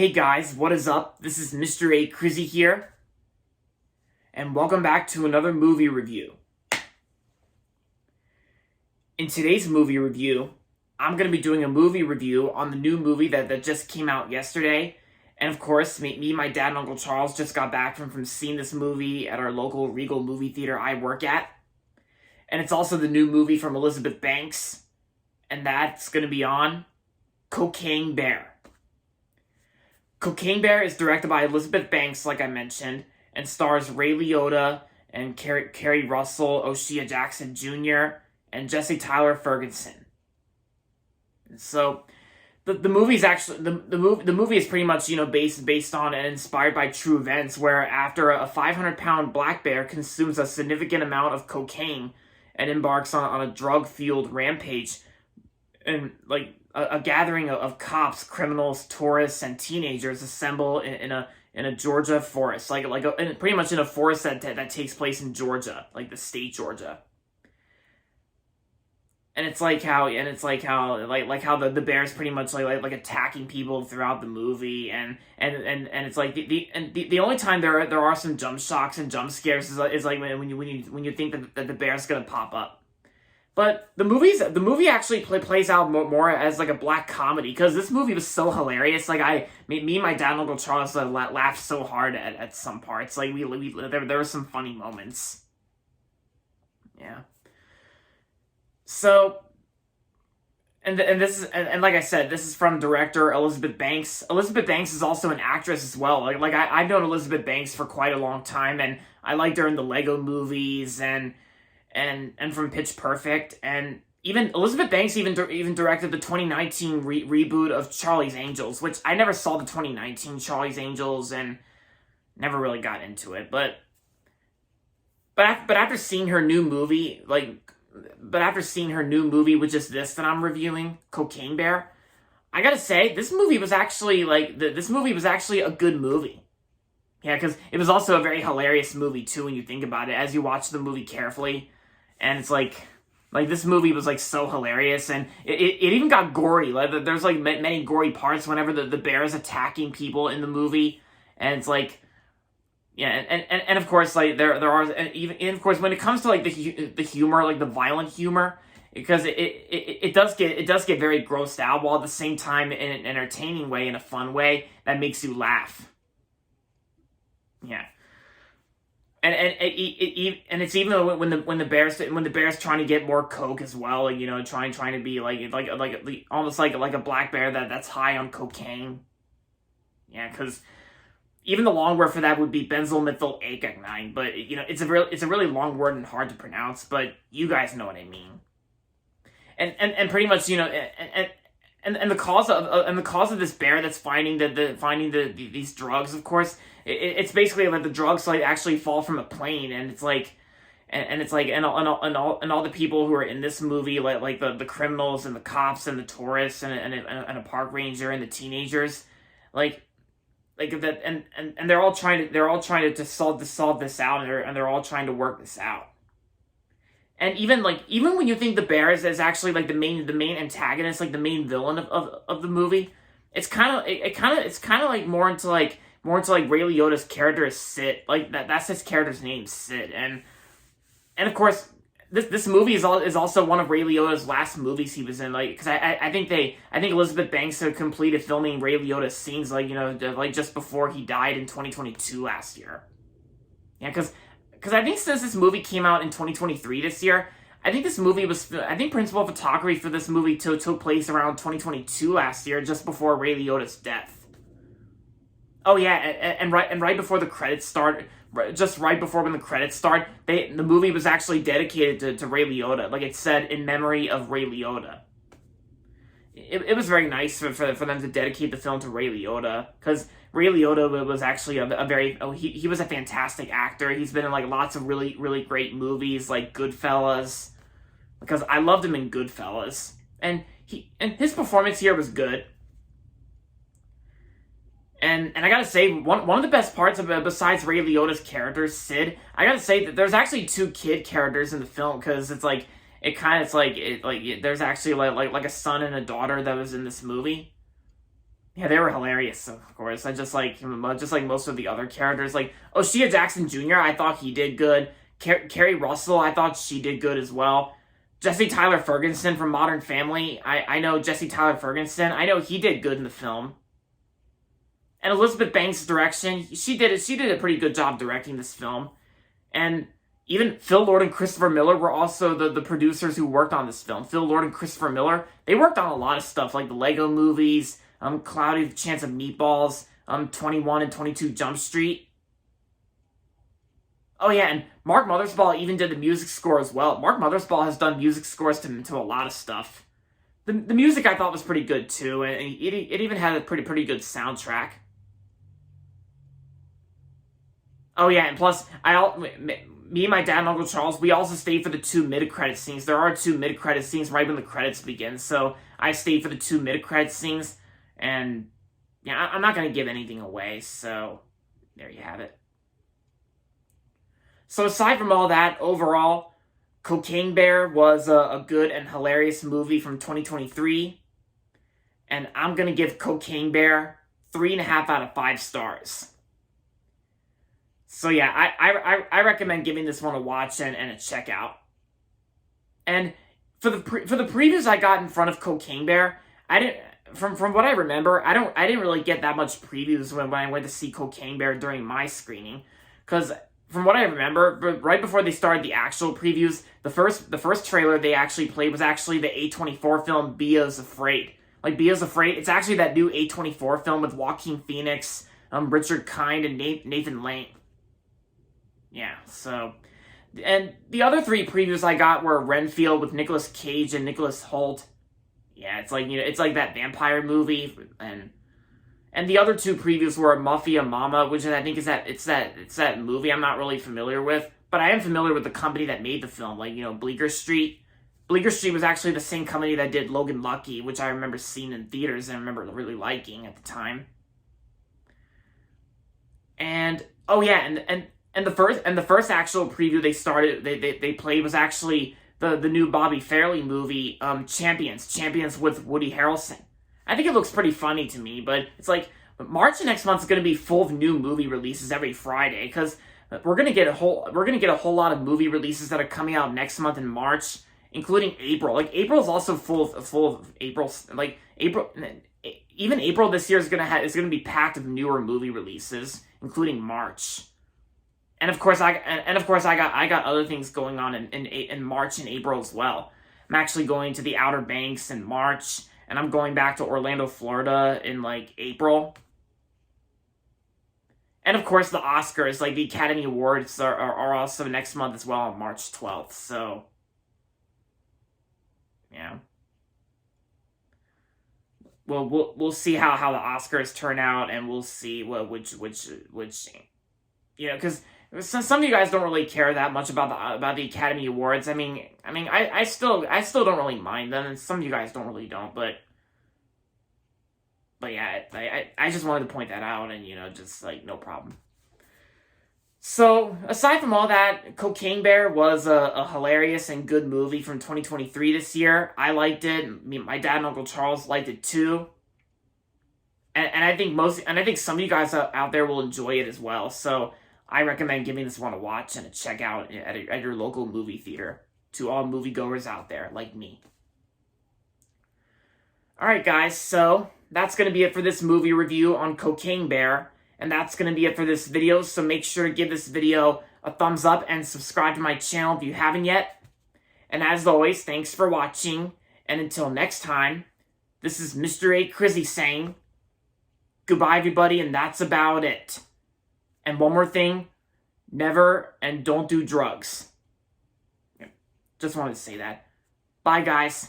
Hey guys, what is up? This is Mr. A. Crizzy here, and welcome back to another movie review. In today's movie review, I'm going to be doing a movie review on the new movie that just came out yesterday. And of course, me, my dad, and Uncle Charles just got back from seeing this movie at our local Regal movie theater I work at. And it's also the new movie from Elizabeth Banks, and that's going to be on Cocaine Bear. Cocaine Bear is directed by Elizabeth Banks, like I mentioned, and stars Ray Liotta and Kerry Russell, O'Shea Jackson Jr., and Jesse Tyler Ferguson. So, the movie's actually the movie is pretty much based on and inspired by true events, where after a 500-pound black bear consumes a significant amount of cocaine and embarks on a drug-fueled rampage, and a gathering of cops, criminals, tourists, and teenagers assemble in a Georgia forest, pretty much in a forest that takes place in Georgia, like the state Georgia. And it's like how the bear's pretty much like attacking people throughout the movie, and it's like the only time there are some jump shocks and jump scares is like when you think that the bear's gonna pop up. But the movie actually plays out more as like a black comedy, because this movie was so hilarious. Me, my dad, and Uncle Charles laughed so hard at some parts. Like there were some funny moments. Yeah. So, and like I said, this is from director Elizabeth Banks. Elizabeth Banks is also an actress as well. I've known Elizabeth Banks for quite a long time, and I liked her in the Lego movies and from Pitch Perfect, and even Elizabeth Banks even directed the 2019 reboot of Charlie's Angels, which I never saw the 2019 Charlie's Angels and never really got into it. But after seeing her new movie, which is this that I'm reviewing, Cocaine Bear, I gotta say this movie was actually a good movie. Yeah, because it was also a very hilarious movie too when you think about it, as you watch the movie carefully. And it's like this movie was so hilarious, and it even got gory. There's many gory parts whenever the bear is attacking people in the movie, and it's and of course there are, and of course when it comes to the humor, the violent humor, because it does get very grossed out, while at the same time in an entertaining way, in a fun way that makes you laugh. Yeah. And it's even when the bear's trying to get more coke as well, trying to be almost like a black bear that's high on cocaine. Yeah, because even the long word for that would be benzylmethyl-adenine, but it's a really long word and hard to pronounce, but you guys know what I mean. And pretty much and the cause of this bear that's finding these drugs, of course, it's basically like the drugs actually fall from a plane, and it's and all the people who are in this movie, the criminals and the cops and the tourists and a park ranger and the teenagers, that, and they're all trying to solve this out, and they're all trying to work this out. And even when you think the bear is actually the main antagonist, the main villain of the movie, it's kind of more into Ray Liotta's character is Sid. That's his character's name, Sid. And of course this movie is also one of Ray Liotta's last movies he was in, because I think Elizabeth Banks had completed filming Ray Liotta's scenes just before he died in 2022 last year. Yeah, because I think since this movie came out in 2023 this year, I think principal photography for this movie took place around 2022 last year, just before Ray Liotta's death. Oh yeah, and right before the credits started, just right before when the credits start, the movie was actually dedicated to Ray Liotta. It said, in memory of Ray Liotta. It was very nice for them to dedicate the film to Ray Liotta, because Ray Liotta was actually he was a fantastic actor. He's been in lots of really, really great movies, like Goodfellas, because I loved him in Goodfellas, and his performance here was good. And I gotta say, one of the best parts besides Ray Liotta's character, Sid, I gotta say that there's actually two kid characters in the film, because it's there's actually like a son and a daughter that was in this movie. Yeah, they were hilarious, of course. I just like most of the other characters. Like O'Shea Jackson Jr., I thought he did good. Kerry Russell, I thought she did good as well. Jesse Tyler Ferguson from Modern Family, I know Jesse Tyler Ferguson. I know he did good in the film. And Elizabeth Banks' direction, she did a pretty good job directing this film. And even Phil Lord and Christopher Miller were also the producers who worked on this film. Phil Lord and Christopher Miller, they worked on a lot of stuff like the Lego movies, Cloudy with a Chance of Meatballs, 21 and 22 Jump Street. Oh yeah, and Mark Mothersbaugh even did the music score as well. Mark Mothersbaugh has done music scores to a lot of stuff. The music I thought was pretty good too, and it even had a pretty good soundtrack. Oh yeah, and plus me and my dad and Uncle Charles, we also stayed for the two mid-credit scenes. There are two mid-credit scenes right when the credits begin, so I stayed for the two mid-credit scenes, and yeah, I'm not gonna give anything away, so there you have it. So aside from all that, overall, Cocaine Bear was a good and hilarious movie from 2023, and I'm gonna give Cocaine Bear 3.5 out of 5 stars. So yeah, I recommend giving this one a watch and a check out. And for the previews I got in front of Cocaine Bear, I didn't from what I remember, I didn't really get that much previews when I went to see Cocaine Bear during my screening, because from what I remember, right before they started the actual previews, the first trailer they actually played was actually the A24 film Bea's Afraid. Like Bea's Afraid, it's actually that new A24 film with Joaquin Phoenix, Richard Kind, and Nathan Lane. Yeah, so, and the other 3 previews I got were Renfield with Nicolas Cage and Nicholas Hoult. Yeah, it's like, it's like that vampire movie, and the other 2 previews were Mafia Mama, which I think is that movie I'm not really familiar with, but I am familiar with the company that made the film, like, Bleecker Street. Bleecker Street was actually the same company that did Logan Lucky, which I remember seeing in theaters and I remember really liking at the time. And oh yeah, and the first actual preview they played was actually the new Bobby Farrelly movie, Champions with Woody Harrelson. I think it looks pretty funny to me, but it's like March next month is going to be full of new movie releases every Friday, because we're gonna get a whole lot of movie releases that are coming out next month in March, including April. Like April is also full of April, like April. Even April this year is gonna be packed with newer movie releases, including March. And of course, I got other things going on in March and April as well. I'm actually going to the Outer Banks in March, and I'm going back to Orlando, Florida in like April. And of course, the Oscars, like the Academy Awards, are also next month as well on March 12th. So, yeah. Well, we'll see how the Oscars turn out, and we'll see which because some of you guys don't really care that much about the Academy Awards. I still don't really mind them, and some of you guys don't, but yeah, I just wanted to point that out, and just like no problem. So aside from all that, Cocaine Bear was a hilarious and good movie from 2023 this year. I liked it. My dad and Uncle Charles liked it too. And I think some of you guys out there will enjoy it as well. So I recommend giving this one a watch and a check out at your local movie theater, to all moviegoers out there like me. Alright guys, so that's going to be it for this movie review on Cocaine Bear, and that's going to be it for this video, so make sure to give this video a thumbs up and subscribe to my channel if you haven't yet. And as always, thanks for watching, and until next time, this is Mr. A. Crizzy saying, goodbye everybody, and that's about it. And one more thing, never and don't do drugs. Just wanted to say that. Bye, guys.